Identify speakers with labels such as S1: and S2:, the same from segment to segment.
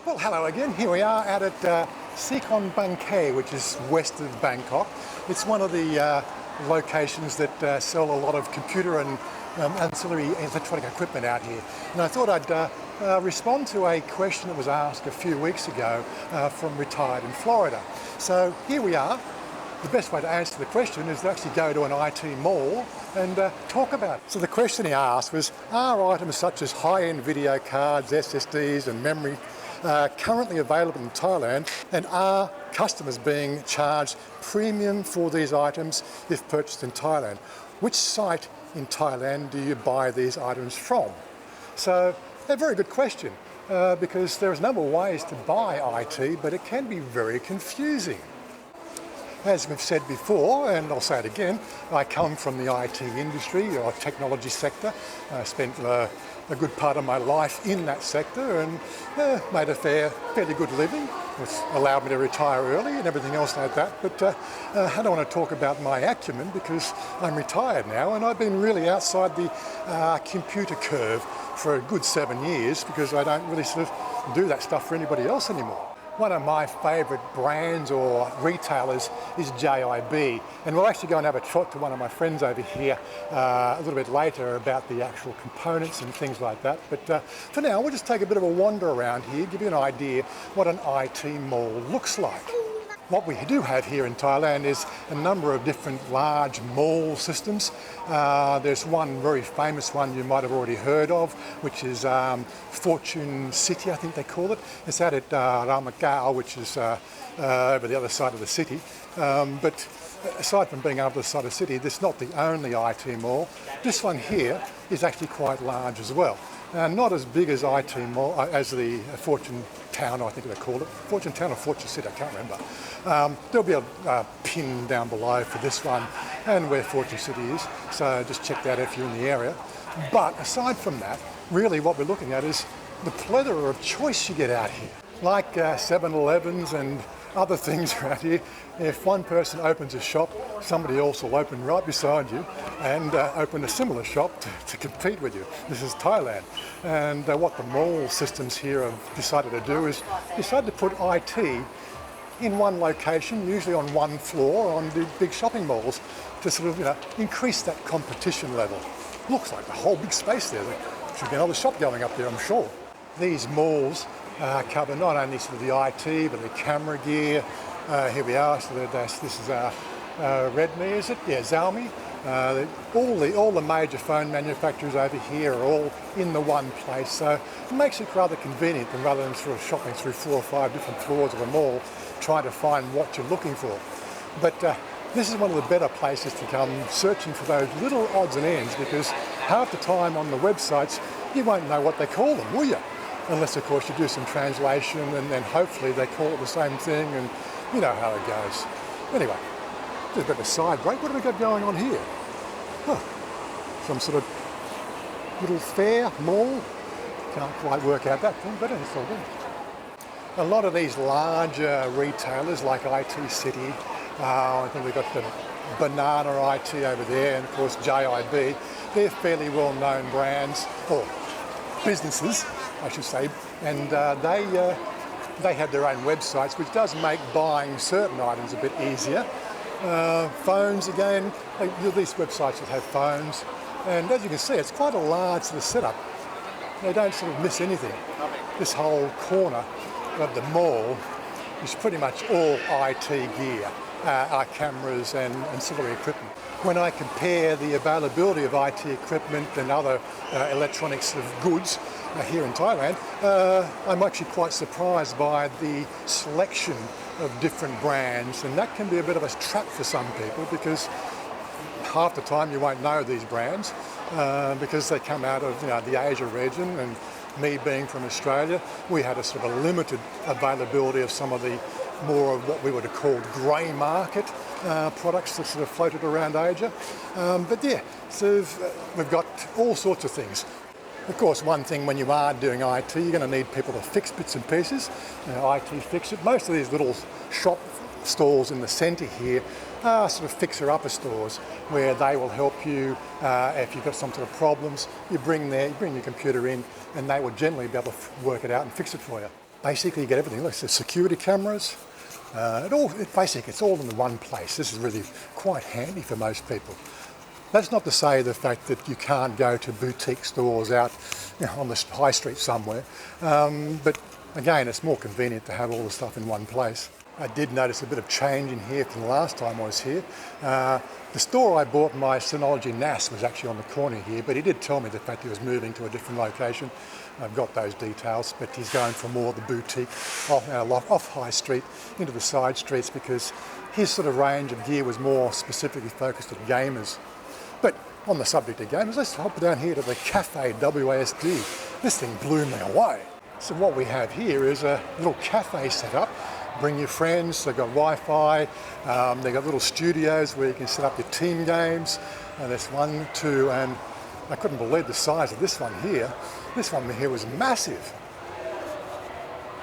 S1: Well, hello again. Here we are out at Seacon Bangkae, which is west of Bangkok. It's one of the locations that sell a lot of computer and ancillary electronic equipment out here. And I thought I'd respond to a question that was asked a few weeks ago from Retired in Florida. So here we are. The best way to answer the question is to actually go to an IT mall and talk about it. So the question he asked was, are items such as high-end video cards, SSDs and memory currently available in Thailand, and are customers being charged premium for these items if purchased in Thailand? Which site in Thailand do you buy these items from? So a very good question because there's a number of ways to buy IT, but it can be very confusing. As we've said before, and I'll say it again, I come from the IT industry or technology sector. I spent a good part of my life in that sector and made a fairly good living, which allowed me to retire early and everything else like that. But I don't want to talk about my acumen because I'm retired now and I've been really outside the computer curve for a good 7 years because I don't really sort of do that stuff for anybody else anymore. One of my favourite brands or retailers is JIB, and we'll actually go and have a trot to one of my friends over here a little bit later about the actual components and things like that. But for now, we'll just take a bit of a wander around here, give you an idea what an IT mall looks like. What we do have here in Thailand is a number of different large mall systems. There's one very famous one you might have already heard of, which is Fortune City, I think they call it. It's out at PopeKael, which is over the other side of the city. But aside from being over the side of the city, this is not the only IT mall. This one here is actually quite large as well. Not as big as IT mall, as the Fortune Town, I think they call it. Fortune Town or Fortune City, I can't remember. There'll be a pin down below for this one and where Fortune City is, so just check that out if you're in the area. But aside from that, really what we're looking at is the plethora of choice you get out here. Like 7-Elevens and other things around here. If one person opens a shop, somebody else will open right beside you and open a similar shop to compete with you. This is Thailand. And what the mall systems here have decided to do is decide to put IT in one location, usually on one floor on the big shopping malls to sort of increase that competition level. Looks like a whole big space there. There should be another shop going up there, I'm sure. These malls cover not only sort of the IT, but the camera gear. Here we are. So this is Redmi, is it? Yeah, Xiaomi. All the major phone manufacturers over here are all in the one place. So it makes it rather convenient than rather than sort of shopping through 4 or 5 different floors of a mall, trying to find what you're looking for. But this is one of the better places to come searching for those little odds and ends because half the time on the websites, you won't know what they call them, will you? Unless, of course, you do some translation and then hopefully they call it the same thing and you know how it goes. Anyway, just a bit of a side break. What do we got going on here? Huh. Some sort of little fair, mall. Can't quite work out that thing, but it's all good. A lot of these larger retailers like IT City, I think we've got the Banana IT over there and of course JIB, they're fairly well-known brands, or businesses, I should say, and they have their own websites, which does make buying certain items a bit easier. Phones, again, these websites that have phones, and as you can see, it's quite a large sort of setup. They don't sort of miss anything. This whole corner of the mall is pretty much all IT gear, our cameras and ancillary equipment. When I compare the availability of IT equipment and other electronics of goods here in Thailand, I'm actually quite surprised by the selection of different brands, and that can be a bit of a trap for some people because half the time you won't know these brands because they come out of the Asia region, and me being from Australia, we had a sort of limited availability of some of the more of what we would have called grey market products that sort of floated around Asia. But yeah, so we've got all sorts of things. Of course, one thing when you are doing IT, you're going to need people to fix bits and pieces. IT fix it. Most of these little shop stalls in the centre here are sort of fixer-upper stores where they will help you if you've got some sort of problems. You bring your computer in and they will generally be able to work it out and fix it for you. basically you get everything. Look, the security cameras, it's all in the one place. This is really quite handy for most people. That's not to say the fact that you can't go to boutique stores out on the high street somewhere, but again, it's more convenient to have all the stuff in one place. I did notice a bit of change in here from the last time I was here. The store I bought my Synology NAS was actually on the corner here, but he did tell me the fact he was moving to a different location. I've got those details, but he's going from more the boutique off High Street into the side streets because his sort of range of gear was more specifically focused at gamers. But on the subject of gamers, let's hop down here to the Cafe WASD. This thing blew me away. So what we have here is a little cafe set up. Bring your friends, they've got Wi-Fi, they've got little studios where you can set up your team games. And there's 1, 2, and I couldn't believe the size of this one here. This one here was massive.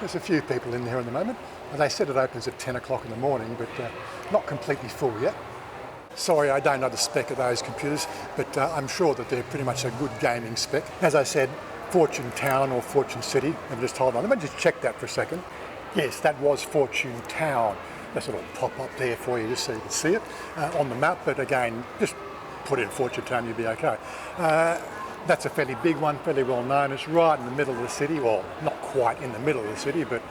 S1: There's a few people in there at the moment. And they said it opens at 10 o'clock in the morning, but not completely full yet. Sorry, I don't know the spec of those computers, but I'm sure that they're pretty much a good gaming spec. As I said, Fortune Town or Fortune City. And just hold on, let me just check that for a second. Yes, that was Fortune Town. That's a little pop up there for you just so you can see it on the map. But again, just put in Fortune Town, you'll be okay. That's a fairly big one, fairly well known. It's right in the middle of the city. Well, not quite in the middle of the city, but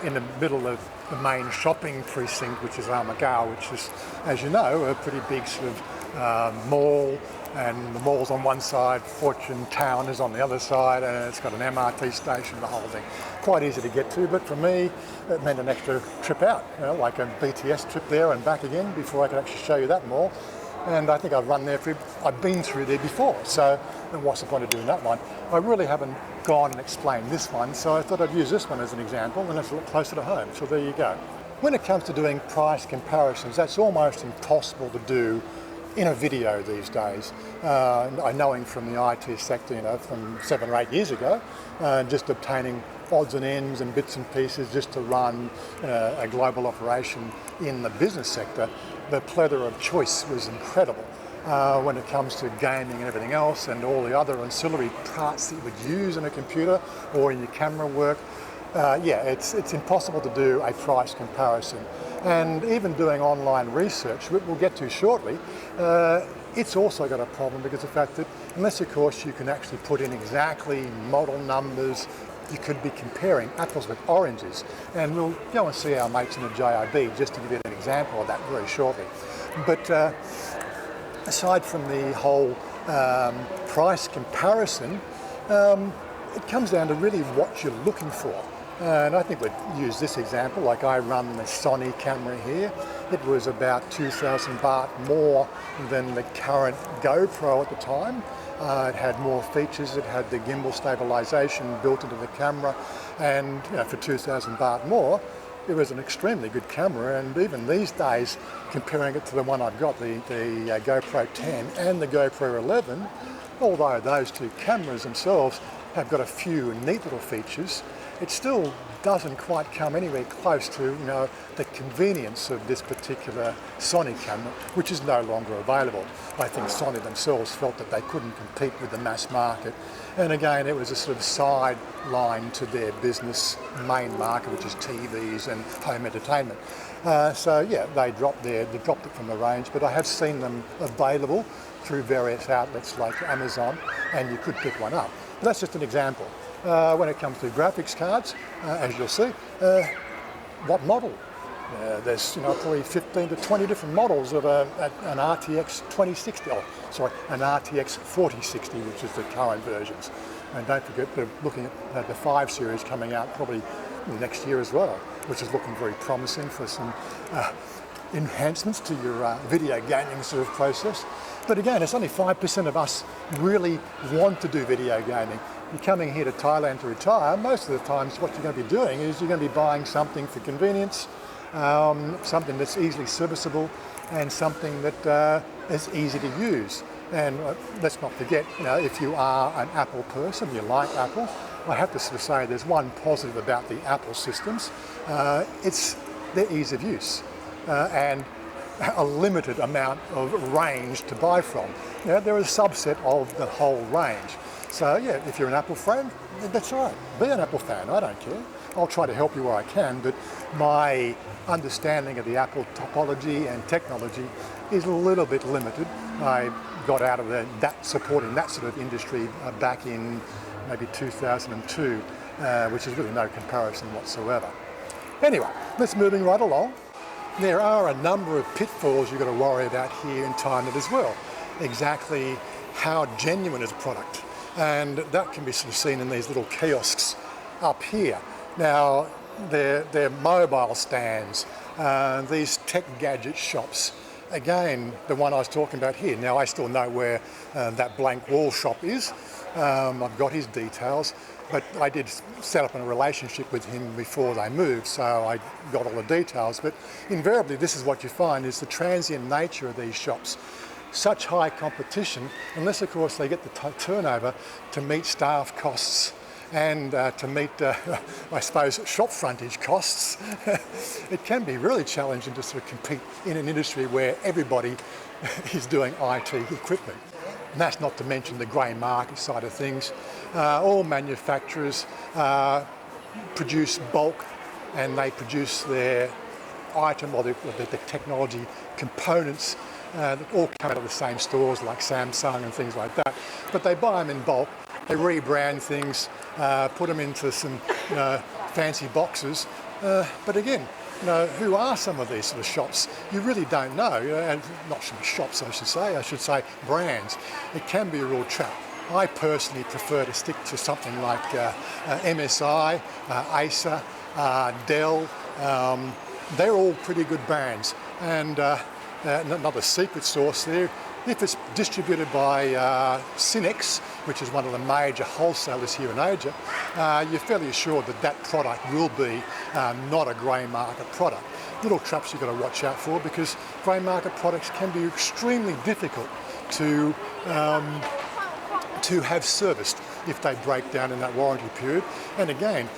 S1: in the middle of the main shopping precinct, which is PopeKael, which is, as you know, a pretty big sort of mall. And the mall's on one side, Fortune Town is on the other side, and it's got an MRT station, the whole thing. Quite easy to get to, but for me, it meant an extra trip out, like a BTS trip there and back again before I could actually show you that mall. And I think I've been through there before, so what's the point of doing that one? I really haven't gone and explained this one, so I thought I'd use this one as an example, and it's a lot closer to home, so there you go. When it comes to doing price comparisons, that's almost impossible to do in a video these days. Knowing from the IT sector, from 7 or 8 years ago, just obtaining odds and ends and bits and pieces just to run a global operation in the business sector, the plethora of choice was incredible. When it comes to gaming and everything else and all the other ancillary parts that you would use in a computer or in your camera work, it's impossible to do a price comparison. And even doing online research, which we'll get to shortly, it's also got a problem because of the fact that unless, of course, you can actually put in exactly model numbers, you could be comparing apples with oranges. And we'll go and see our mates in the JIB just to give you an example of that very shortly. But aside from the whole price comparison, it comes down to really what you're looking for. And I think we'd use this example, like I run the Sony camera here. It was about 2,000 baht more than the current GoPro at the time. It had more features, it had the gimbal stabilization built into the camera, and for 2,000 baht more, it was an extremely good camera. And even these days, comparing it to the one I've got, the GoPro 10 and the GoPro 11, although those two cameras themselves have got a few neat little features, it still doesn't quite come anywhere close to the convenience of this particular Sony camera, which is no longer available. I think Sony themselves felt that they couldn't compete with the mass market, and again it was a sort of sideline to their business main market, which is TVs and home entertainment. They dropped it from the range, but I have seen them available through various outlets like Amazon, and you could pick one up. But that's just an example. When it comes to graphics cards, as you'll see, what model? There's probably 15 to 20 different models of an RTX 2060, an RTX 4060, which is the current versions. And don't forget, they're looking at the 5 series coming out probably next year as well, which is looking very promising for some enhancements to your video gaming sort of process. But again, it's only 5% of us really want to do video gaming. You're coming here to Thailand to retire, most of the times what you're going to be doing is you're going to be buying something for convenience, something that's easily serviceable, and something that is easy to use. And let's not forget, if you are an Apple person, you like Apple, I have to sort of say there's one positive about the Apple systems. It's their ease of use and a limited amount of range to buy from. They're a subset of the whole range. So yeah, if you're an Apple fan, that's all right. Be an Apple fan, I don't care. I'll try to help you where I can, but my understanding of the Apple topology and technology is a little bit limited. I got out of supporting that sort of industry back in maybe 2002, which is really no comparison whatsoever. Anyway, let's moving right along. There are a number of pitfalls you've got to worry about here in Thailand as well. Exactly how genuine is a product, and that can be sort of seen in these little kiosks up here. Now, they're mobile stands, these tech gadget shops. Again, the one I was talking about here. Now, I still know where that blank wall shop is. I've got his details, but I did set up a relationship with him before they moved, so I got all the details. But invariably, this is what you find, is the transient nature of these shops. Such high competition, unless of course they get the turnover to meet staff costs and to meet, I suppose, shop frontage costs. It can be really challenging to sort of compete in an industry where everybody is doing IT equipment. And that's not to mention the grey market side of things. All manufacturers produce bulk, and they produce their item or the technology components that all come out of the same stores like Samsung and things like that. But they buy them in bulk, they rebrand things, put them into some fancy boxes. But again, who are some of these sort of shops? You really don't know. And not some shops, I should say brands. It can be a real trap. I personally prefer to stick to something like MSI, Acer, Dell. They're all pretty good brands. And another secret sauce there, if it's distributed by Cinex, which is one of the major wholesalers here in Asia, you're fairly assured that that product will be not a grey market product. Little traps you've got to watch out for, because grey market products can be extremely difficult to have serviced if they break down in that warranty period. And again,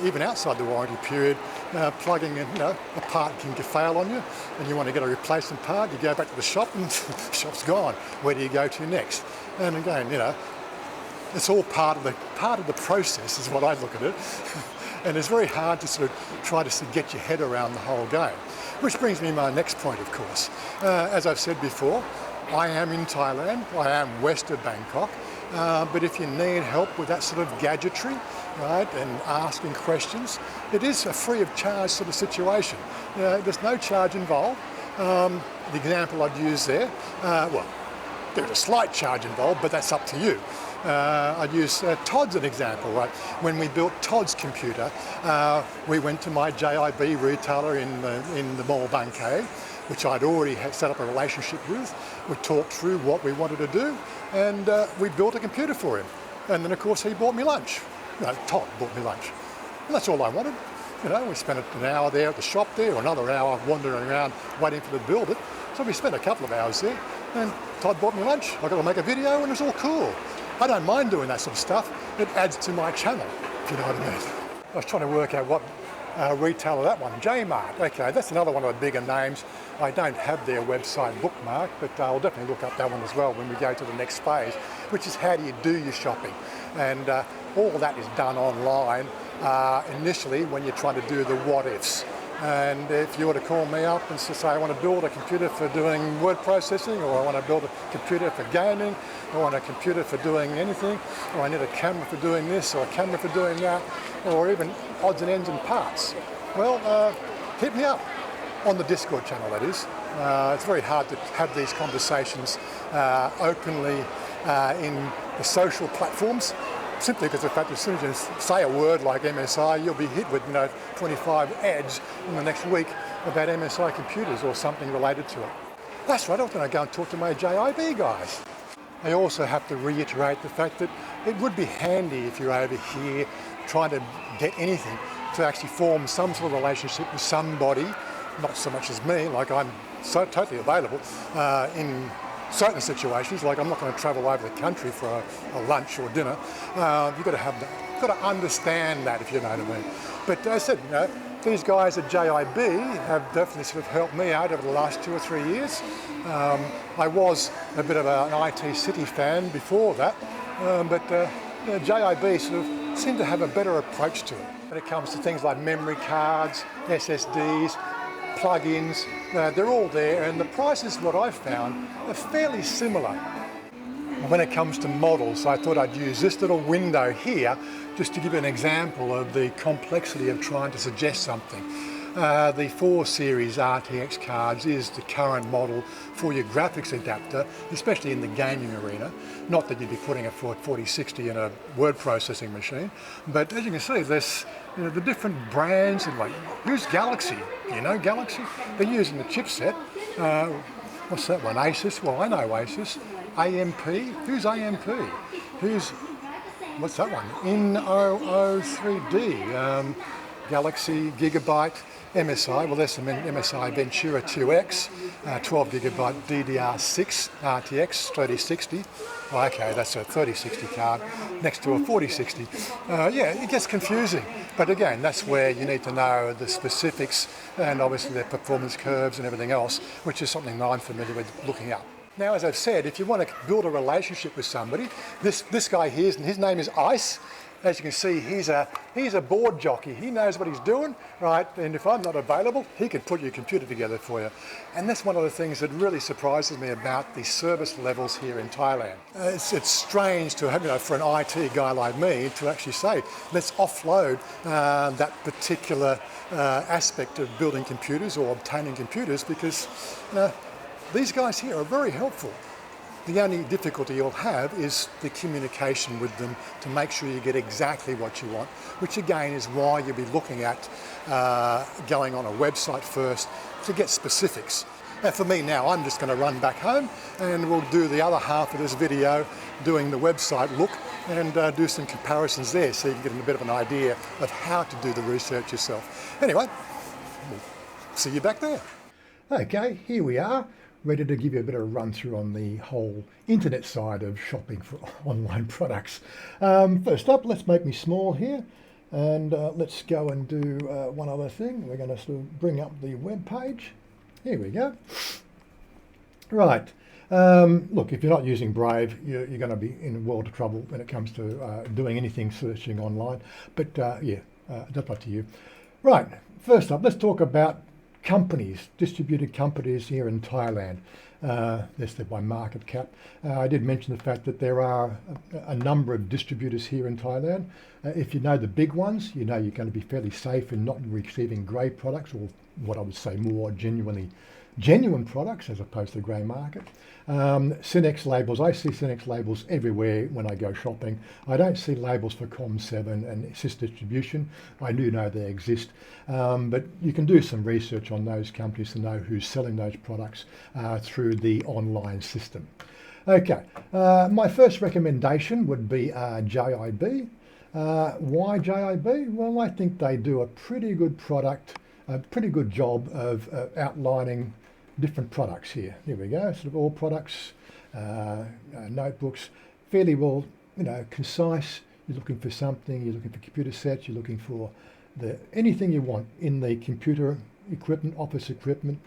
S1: even outside the warranty period, plugging in, a part can fail on you and you want to get a replacement part, you go back to the shop and the shop's gone. Where do you go to next? And again, it's all part of the process is what I look at it. And it's very hard to sort of try to get your head around the whole game. Which brings me to my next point, of course. As I've said before, I am in Thailand, I am west of Bangkok. But if you need help with that sort of gadgetry, right, and asking questions, it is a free of charge sort of situation. There's no charge involved. The example I'd use there, well, there's a slight charge involved, but that's up to you. I'd use Todd's an example, right? When we built Todd's computer, we went to my JIB retailer in the mall Bangkae, which I'd already set up a relationship with. We talked through what we wanted to do, and we built a computer for him. And then of course he bought me lunch. Todd bought me lunch. And that's all I wanted. We spent an hour there at the shop there, or another hour wandering around waiting for them to build it. So we spent a couple of hours there, and Todd bought me lunch. I got to make a video, and it's all cool. I don't mind doing that sort of stuff. It adds to my channel, if you know what I mean. I was trying to work out what retailer that one, J-Mart. Okay, that's another one of the bigger names. I don't have their website bookmarked, but I'll definitely look up that one as well when we go to the next phase, which is how do you do your shopping. And all that is done online initially when you're trying to do the what-ifs. And if you were to call me up and say, I want to build a computer for doing word processing, or I want to build a computer for gaming, or I want a computer for doing anything, or I need a camera for doing this, or a camera for doing that, or even odds and ends and parts, well, hit me up on the Discord channel, that is. It's very hard to have these conversations openly in the social platforms, simply because of the fact that as soon as you say a word like MSI, you'll be hit with 25 ads in the next week about MSI computers or something related to it. That's right, I was going to go and talk to my JIB guys. I also have to reiterate the fact that it would be handy if you're over here trying to get anything to actually form some sort of relationship with somebody, not so much as me, like I'm so totally available in certain situations, like I'm not going to travel over the country for a lunch or dinner. You've got to have that. You've got to understand that, if you know what I mean. But as I said, these guys at JIB have definitely sort of helped me out over the last 2 or 3 years. I was a bit of an IT City fan before that, JIB sort of seem to have a better approach to it when it comes to things like memory cards, SSDs, plug-ins. They're all there, and the prices, what I've found, are fairly similar. When it comes to models, I thought I'd use this little window here just to give you an example of the complexity of trying to suggest something. The 4 Series RTX cards is the current model for your graphics adapter, especially in the gaming arena. Not that you'd be putting a 4060 in a word processing machine, but as you can see, there's the different brands, and like, who's Galaxy? You know Galaxy? They're using the chipset. What's that one? Asus? Well, I know Asus. AMP? Who's AMP? What's that one? N0003D. Galaxy, Gigabyte, MSI. Well, there's some MSI Ventura 2X, 12 gigabyte DDR6 RTX 3060. Oh, okay, that's a 3060 card next to a 4060. Yeah, it gets confusing. But again, that's where you need to know the specifics and obviously their performance curves and everything else, which is something that I'm familiar with looking up. Now, as I've said, if you want to build a relationship with somebody, this guy here, his name is Ice. As you can see, he's a board jockey. He knows what he's doing, right? And if I'm not available, he can put your computer together for you. And that's one of the things that really surprises me about the service levels here in Thailand. It's strange to have, for an IT guy like me to actually say, let's offload that particular aspect of building computers or obtaining computers, because these guys here are very helpful. The only difficulty you'll have is the communication with them to make sure you get exactly what you want, which again is why you'll be looking at going on a website first to get specifics. Now for me now, I'm just going to run back home and we'll do the other half of this video doing the website look and do some comparisons there so you can get a bit of an idea of how to do the research yourself. Anyway, we'll see you back there. Okay, here we are, ready to give you a bit of a run through on the whole internet side of shopping for online products. First up, let's make me small here, and let's go and do one other thing. We're going to sort of bring up the web page. Here we go. Right. Look, if you're not using Brave, you're going to be in a world of trouble when it comes to doing anything searching online. But yeah, that's up to you. Right. First up, let's talk about companies, distributed companies here in Thailand. Listed by market cap. I did mention the fact that there are a number of distributors here in Thailand. If you know the big ones, you know you're going to be fairly safe in not receiving grey products, or what I would say more genuine products as opposed to grey market. Synex labels, I see Synex labels everywhere when I go shopping. I don't see labels for Com7 and Sys Distribution. I do know they exist, but you can do some research on those companies to know who's selling those products through the online system. Okay, my first recommendation would be JIB. Why JIB? Well, I think they do a pretty good job of outlining different products here. Here we go, sort of all products, notebooks, fairly well, concise. You're looking for something, you're looking for computer sets, you're looking for anything you want in the computer equipment, office equipment,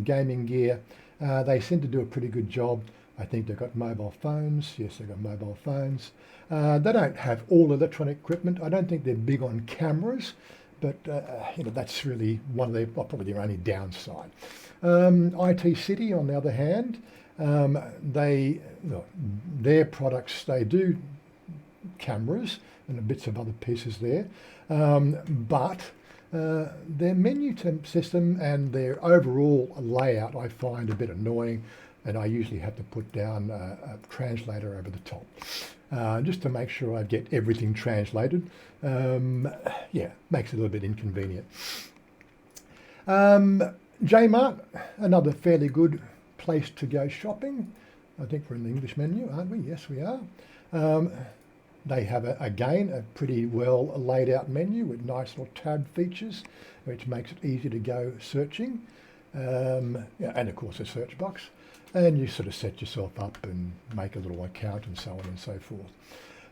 S1: gaming gear. They seem to do a pretty good job. I think they've got mobile phones. Yes, they've got mobile phones. They don't have all electronic equipment. I don't think they're big on cameras, but that's really one of probably their only downside. IT City, on the other hand, their products, they do cameras and bits of other pieces there, but their menu system and their overall layout I find a bit annoying, and I usually have to put down a translator over the top just to make sure I get everything translated. Yeah, makes it a little bit inconvenient. Jmart, another fairly good place to go shopping. I think we're in the English menu, aren't we? Yes, we are. They have, again, a pretty well laid out menu with nice little tab features, which makes it easy to go searching. And of course a search box. And you sort of set yourself up and make a little account and so on and so forth.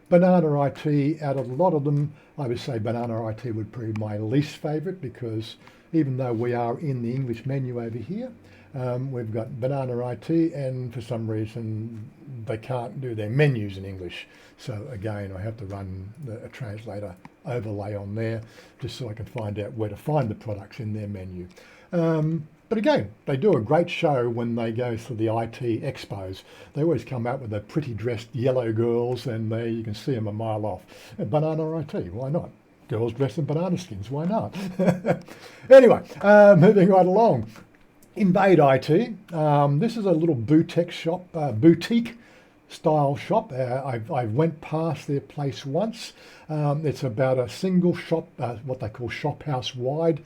S1: Banana IT, out of a lot of them, I would say Banana IT would be my least favourite, because even though we are in the English menu over here,
S2: We've got Banana IT, and for some reason they can't do their menus in English. So again, I have to run a translator overlay on there just so I can find out where to find the products in their menu. But again, they do a great show when they go to the IT expos. They always come out with the pretty dressed yellow girls, and you can see them a mile off. Banana IT, why not? Girls dressed in banana skins, why not? Anyway, moving right along. Invade IT. This is a little boutique shop, boutique style shop. I went past their place once. It's about a single shop, what they call shop house wide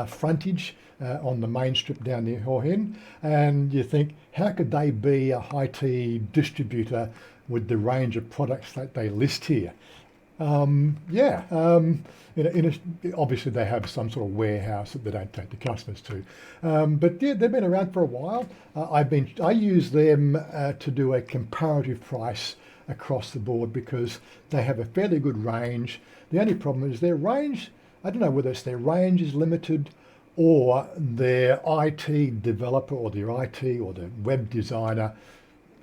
S2: frontage on the main strip down near Horhin. And you think, how could they be a high tea distributor with the range of products that they list here? Obviously they have some sort of warehouse that they don't take the customers to, but yeah, they've been around for a while. I use them to do a comparative price across the board because they have a fairly good range. The only problem is their range. I don't know whether it's their range is limited or their IT developer or their IT or the web designer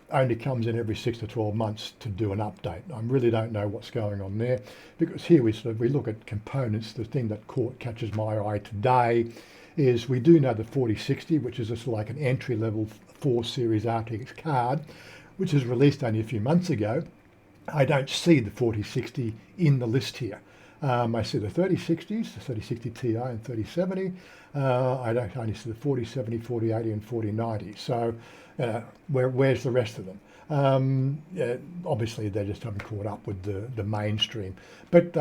S2: only comes in every 6 to 12 months to do an update. I really don't know what's going on there, because here we look at components. The thing that catches my eye today is we do know the 4060, which is just like an entry level 4 series RTX card, which was released only a few months ago. I don't see the 4060 in the list here. I see the 3060s, the 3060 Ti and 3070. I don't only see the 4070, 4080 and 4090. So where's the rest of them? Obviously they just haven't caught up with the mainstream. But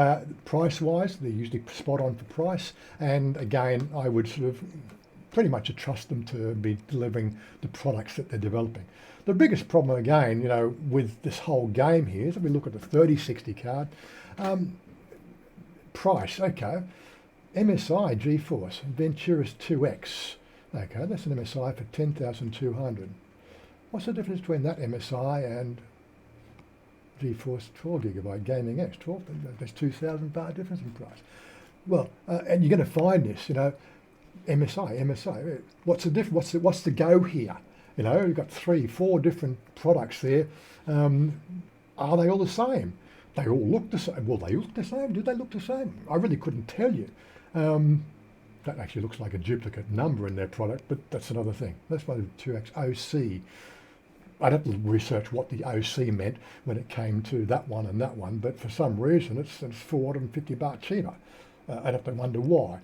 S2: price-wise, they're usually spot on for price. And again, I would sort of pretty much trust them to be delivering the products that they're developing. The biggest problem again, with this whole game here is if we look at the 3060 card, price, okay, MSI GeForce Venturis 2X, okay, that's an MSI for 10,200. What's the difference between that MSI and GeForce 12GB Gaming X? There's 2,000 baht difference in price. Well, and you're going to find this, MSI. What's the difference? What's the go here? You've got 3, 4 different products there. Are they all the same? They all look the same. Well, they look the same. Do they look the same? I really couldn't tell you. That actually looks like a duplicate number in their product, but that's another thing. That's why the 2X OC. I'd have to research what the OC meant when it came to that one and that one, but for some reason it's 450 baht cheaper. I'd have to wonder why.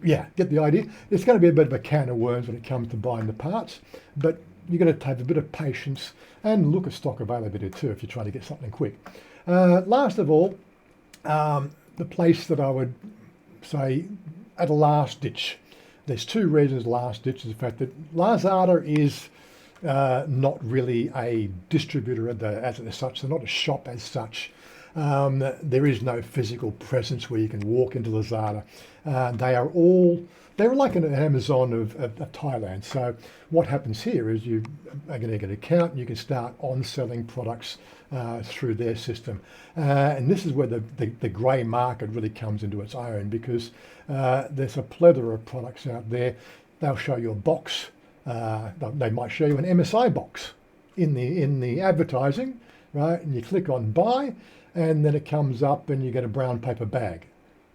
S2: Yeah, get the idea. It's going to be a bit of a can of worms when it comes to buying the parts, but you're going to have a bit of patience and look at stock availability too if you're trying to get something quick. Last of all, the place that I would say at a last ditch. There's 2 reasons last ditch is the fact that Lazada is not really a distributor as such. They're not a shop as such. There is no physical presence where you can walk into Lazada. They're like an Amazon of Thailand. So what happens here is you are going to get an account and you can start on selling products through their system. And this is where the grey market really comes into its own, because there's a plethora of products out there. They'll show you a box. They might show you an MSI box in the advertising, right? And you click on buy, and then it comes up and you get a brown paper bag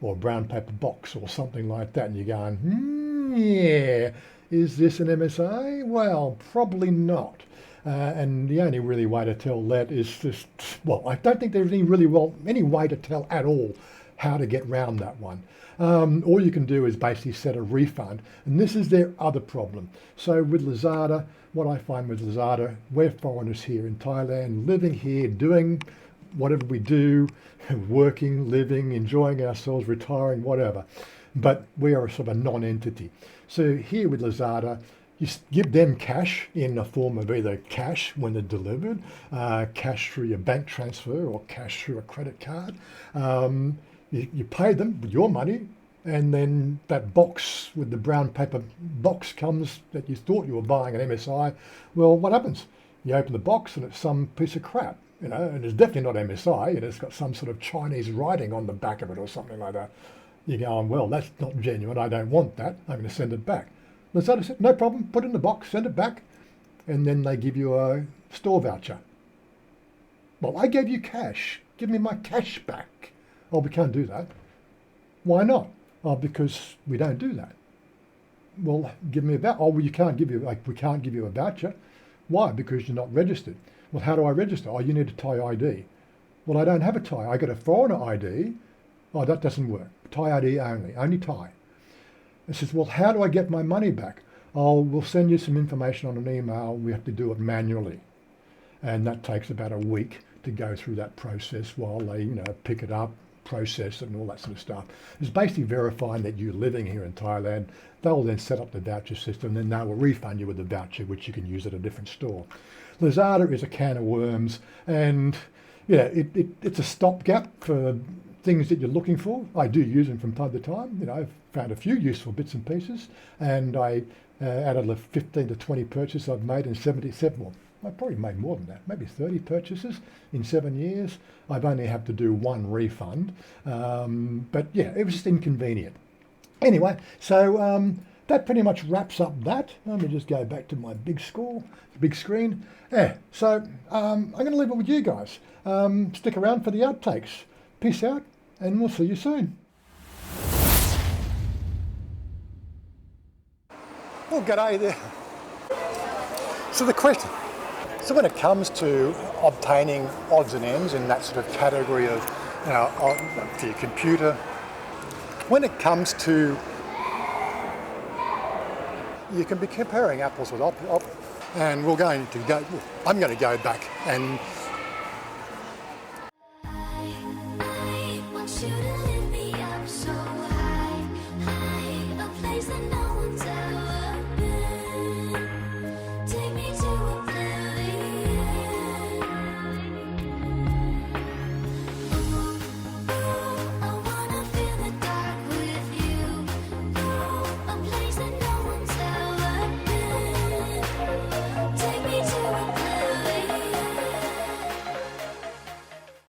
S2: or a brown paper box or something like that. And you're going, yeah, is this an MSI? Well, probably not. And the only really way to tell that is just, well, I don't think there's any way to tell at all how to get round that one. All you can do is basically set a refund, and this is their other problem. So with Lazada, what I find with Lazada, we're foreigners here in Thailand, living here, doing whatever we do, working, living, enjoying ourselves, retiring, whatever. But we are a sort of a non-entity. So here with Lazada, you give them cash in the form of either cash when they're delivered, cash through your bank transfer, or cash through a credit card. You pay them with your money, and then that box with the brown paper box comes that you thought you were buying an MSI. Well, what happens? You open the box and it's some piece of crap, and it's definitely not MSI, and it's got some sort of Chinese writing on the back of it or something like that. You're going, well, that's not genuine. I don't want that. I'm going to send it back. Lazada said, no problem, put it in the box, send it back, and then they give you a store voucher. Well, I gave you cash. Give me my cash back. Oh, we can't do that. Why not? Oh, because we don't do that. Well, give me a voucher. Oh, well, we can't give you a voucher. Why? Because you're not registered. Well, how do I register? Oh, you need a Thai ID. Well, I don't have a Thai. I got a foreigner ID. Oh, that doesn't work. Thai ID only Thai. It says, well, how do I get my money back? Oh, we'll send you some information on an email. We have to do it manually. And that takes about a week to go through that process while they, pick it up, process it and all that sort of stuff. It's basically verifying that you're living here in Thailand. They'll then set up the voucher system, and then they will refund you with a voucher which you can use at a different store. Lazada is a can of worms, and it's a stopgap for things that you're looking for. I do use them from time to time. I've found a few useful bits and pieces, and I out of the 15 to 20 purchases I've made in 77, well, I probably made more than that, maybe 30 purchases in 7 years. I've only had to do one refund, but yeah, it was just inconvenient. Anyway, so that pretty much wraps up that. Let me just go back to my big screen. So I'm going to leave it with you guys. Stick around for the outtakes. Peace out, and we'll see you soon.
S1: Well, g'day there. So the question, when it comes to obtaining odds and ends in that sort of category of, for your computer, when it comes to, you can be comparing apples with and I'm going to go back and